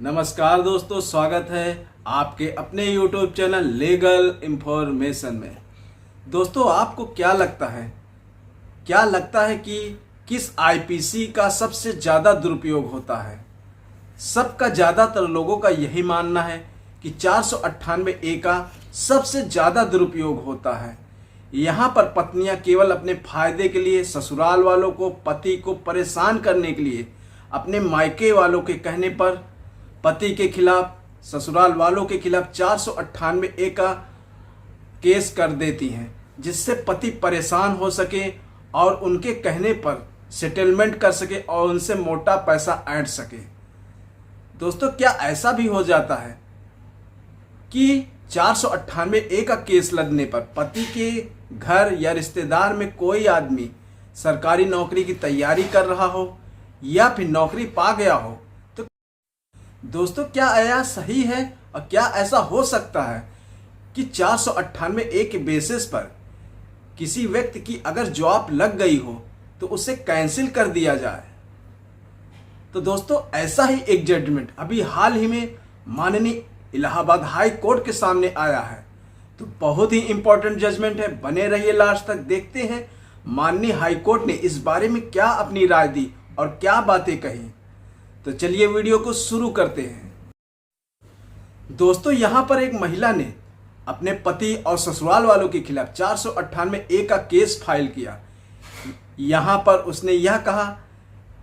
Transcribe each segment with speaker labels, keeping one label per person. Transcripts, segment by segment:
Speaker 1: नमस्कार दोस्तों, स्वागत है आपके अपने YouTube चैनल लीगल इंफॉर्मेशन में। दोस्तों, आपको क्या लगता है कि किस आईपीसी का सबसे ज़्यादा दुरुपयोग होता है? सबका ज़्यादातर लोगों का यही मानना है कि 498A का सबसे ज़्यादा दुरुपयोग होता है। यहाँ पर पत्नियाँ केवल अपने फायदे के लिए ससुराल वालों को, पति को परेशान करने के लिए अपने मायके वालों के कहने पर पति के खिलाफ, ससुराल वालों के खिलाफ 498A का केस कर देती हैं, जिससे पति परेशान हो सके और उनके कहने पर सेटलमेंट कर सके और उनसे मोटा पैसा ऐंठ सके। दोस्तों, क्या ऐसा भी हो जाता है कि 498A का केस लगने पर पति के घर या रिश्तेदार में कोई आदमी सरकारी नौकरी की तैयारी कर रहा हो या फिर नौकरी पा गया हो? तो दोस्तों, क्या यह सही है और क्या ऐसा हो सकता है कि 498A के बेसिस पर किसी व्यक्ति की अगर जॉब लग गई हो तो उसे कैंसिल कर दिया जाए? तो दोस्तों, ऐसा ही एक जजमेंट अभी हाल ही में माननीय इलाहाबाद हाई कोर्ट के सामने आया है। तो बहुत ही इंपॉर्टेंट जजमेंट है, बने रहिए लास्ट तक। देखते हैं माननीय हाई कोर्ट ने इस बारे में क्या अपनी राय दी और क्या बातें कही। तो चलिए वीडियो को शुरू करते हैं। दोस्तों, यहाँ पर एक महिला ने अपने पति और ससुराल वालों के खिलाफ 498A का केस फाइल किया। यहाँ पर उसने यह कहा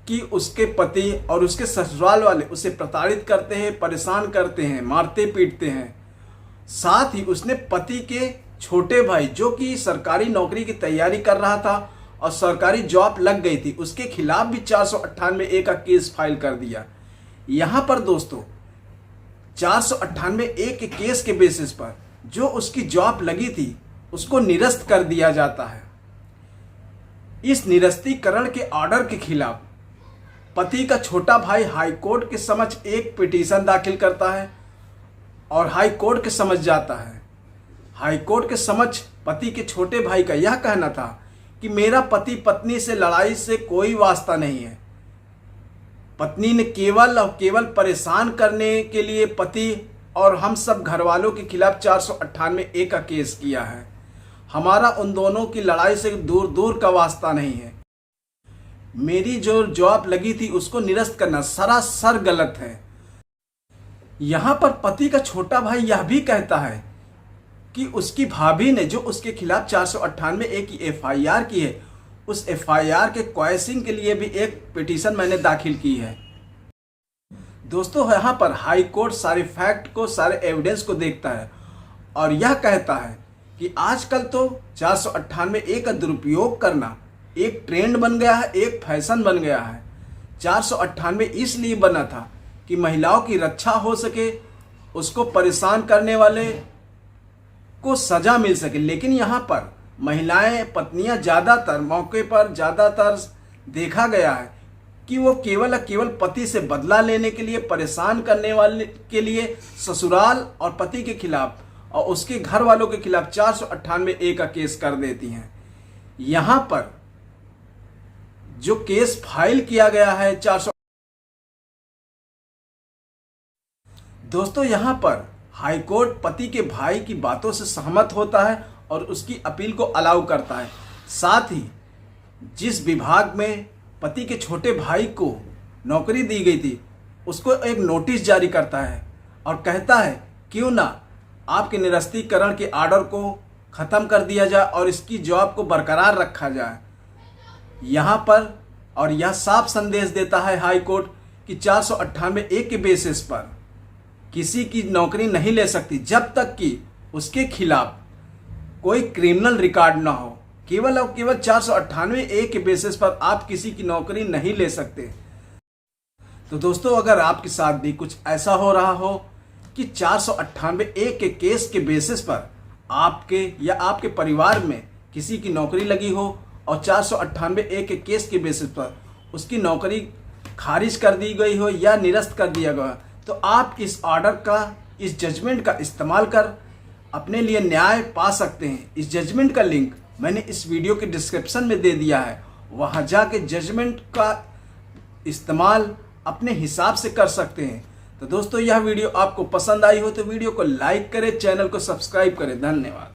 Speaker 1: कि उसके पति और उसके ससुराल वाले उसे प्रताड़ित करते हैं, परेशान करते हैं, मारते पीटते हैं। साथ ही उसने पति के छोटे भाई, जो कि सरकारी नौकरी की तैयारी कर रहा था और सरकारी जॉब लग गई थी, उसके खिलाफ भी 498A का केस फाइल कर दिया। यहाँ पर दोस्तों, 498A के केस के बेसिस पर जो उसकी जॉब लगी थी उसको निरस्त कर दिया जाता है। इस निरस्तीकरण के ऑर्डर के खिलाफ पति का छोटा भाई हाई कोर्ट के समक्ष एक पिटीशन दाखिल करता है और हाई कोर्ट के समक्ष जाता है। हाई कोर्ट के समक्ष पति के छोटे भाई का यह कहना था कि मेरा पति पत्नी से लड़ाई से कोई वास्ता नहीं है। पत्नी ने केवल और केवल परेशान करने के लिए पति और हम सब घर वालों के खिलाफ 498A का केस किया है। हमारा उन दोनों की लड़ाई से दूर दूर का वास्ता नहीं है। मेरी जो जॉब लगी थी उसको निरस्त करना सरासर गलत है। यहाँ पर पति का छोटा भाई यह भी कहता है कि उसकी भाभी ने जो उसके खिलाफ 498A की FIR की है, उस FIR के क्वैशिंग के लिए भी एक पिटीशन मैंने दाखिल की है। दोस्तों, यहाँ पर हाई कोर्ट सारे फैक्ट को, सारे एविडेंस को देखता है और यह कहता है कि आजकल तो 498A का दुरुपयोग करना एक ट्रेंड बन गया है, एक फैशन बन गया है। 498 इसलिए बना था कि महिलाओं की रक्षा हो सके, उसको परेशान करने वाले को सजा मिल सके। लेकिन यहाँ पर महिलाएं, पत्नियां ज़्यादातर मौके पर ज़्यादातर देखा गया है कि वो केवल पति से बदला लेने के लिए, परेशान करने वाले के लिए ससुराल और पति के खिलाफ और उसके घर वालों के खिलाफ 498A का केस कर देती हैं। यहाँ पर जो केस फाइल किया गया है 400। दोस्तों, यहाँ पर हाई कोर्ट पति के भाई की बातों से सहमत होता है और उसकी अपील को अलाउ करता है। साथ ही जिस विभाग में पति के छोटे भाई को नौकरी दी गई थी उसको एक नोटिस जारी करता है और कहता है क्यों ना आपके निरस्तीकरण के ऑर्डर को ख़त्म कर दिया जाए और इसकी जॉब को बरकरार रखा जाए। यहाँ पर और यह साफ संदेश देता है हाई कोर्ट कि 498A के बेसिस पर किसी की नौकरी नहीं ले सकती जब तक कि उसके खिलाफ कोई क्रिमिनल रिकॉर्ड ना हो। केवल और केवल 498A के बेसिस पर आप किसी की नौकरी नहीं ले सकते। तो दोस्तों, अगर आपके साथ भी कुछ ऐसा हो रहा हो कि 498A के केस के बेसिस पर आपके या आपके परिवार में किसी की नौकरी लगी हो और 498A के केस के बेसिस पर उसकी नौकरी खारिज कर दी गई हो या निरस्त कर दिया गया, तो आप इस ऑर्डर का, इस जजमेंट का इस्तेमाल कर अपने लिए न्याय पा सकते हैं। इस जजमेंट का लिंक मैंने इस वीडियो के डिस्क्रिप्शन में दे दिया है। वहाँ जाके जजमेंट का इस्तेमाल अपने हिसाब से कर सकते हैं। तो दोस्तों यह वीडियो आपको पसंद आई हो तो वीडियो को लाइक करें, चैनल को सब्सक्राइब करें। धन्यवाद।